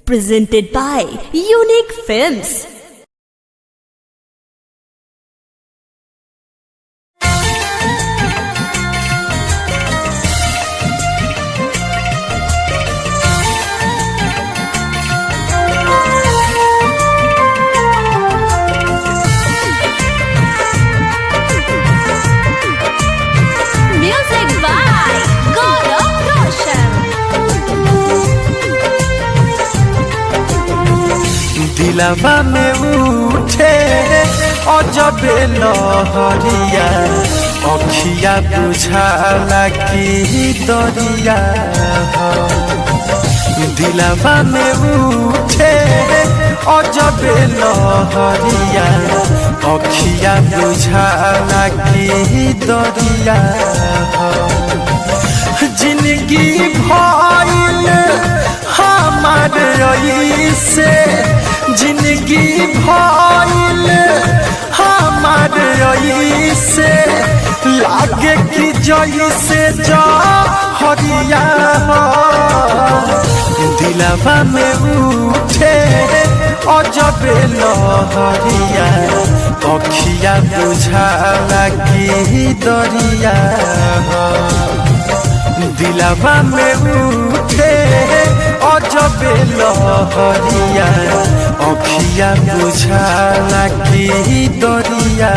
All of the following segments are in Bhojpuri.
Presented by Unique Films. Music by Gaurav Roshan. दिलवा में उठे अजबे लहरिया अखिया बुझाला कि दरिया दिलवा में उठे अजबे लहरिया अखिया बुझाला कि दरिया जिंदगी भइल हमारे ऐसे जिंदगी भइल हमारे ऐसे लागे कि जैसे जहरिया दिलवा में उठे अजबे लहरिया अखिया बुझाला कि दरिया दिलवा में उठे अजबे लहरिया अखिया बुझाला कि दरिया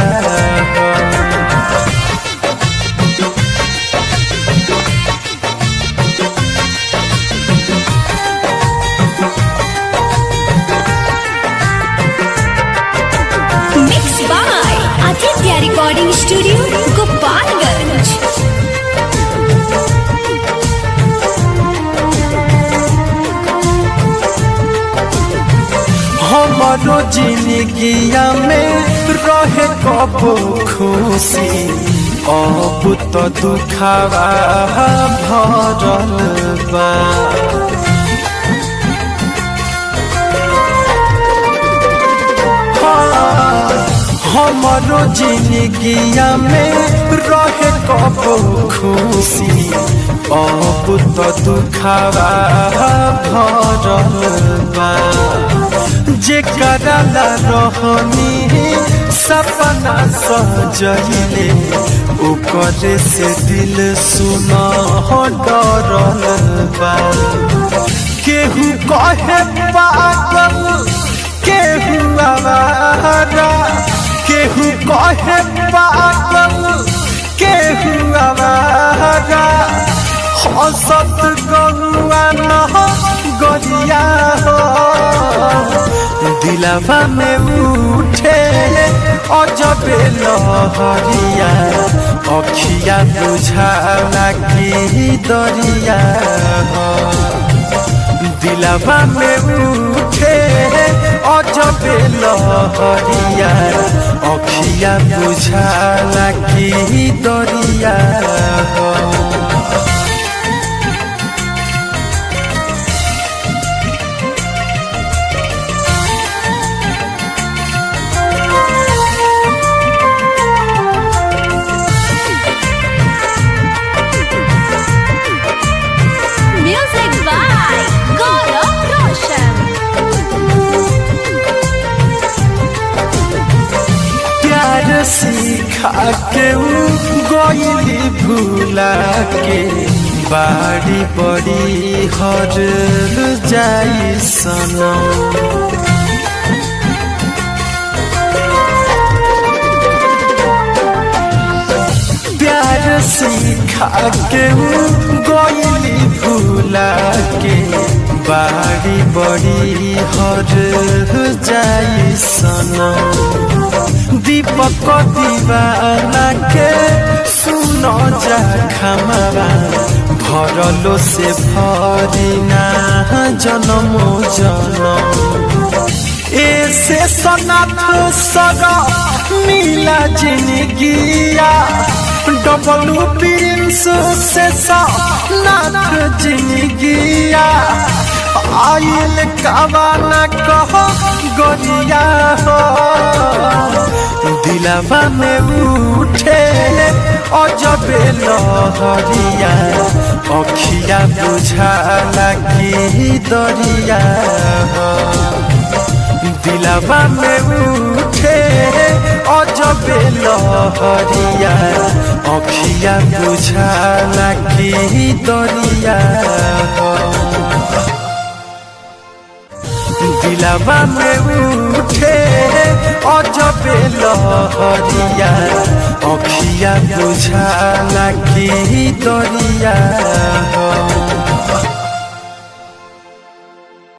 Mixed by Aditya Recording Studio, Gopalganj. हमारो जिंदगिया में रहे कबो खुशी अब तो दुखावा भरल बा हमारो जिंदगिया में रहे कबो खुशी अब तो दुखावा भरल बा जेकरा रहनी सपना सजले ओकरे से दिल सुना डरल बा केहू कहे पागल केहू आवारा केहू कहे पागल केहू आवारा हंसत गहुआ न गरिया दिलवा में उठे अजबे लहरिया अखिया बुझाला कि दरिया दिलवा में उठे अजबे लहरिया अखिया बुझाला कि दरिया Music by Gaurav Roshan. प्यार सिखा के गईली भूला के बाड़ी बड़ी हर जाई सनम प्यार सिखा के गईली भूला के बाड़ी बड़ी हर जाई सनम दीपक दीवाना के सुनो जा खमरा भरलो से भरिना जन्म जन्म ऐसे सनाथ सगा मिला जिंदगिया डबलू प्रिंस से नाथ जिंदगिया आयल कावाना कह गरिया दिलवा में उठे अजबे लहरिया अखिया बुझाला की दरिया दिलवा में उठे अजबे लहरिया अखिया बुझाला की दरिया दिलवा में उठे अजबे लहरिया अखिया बुझाला की दरिया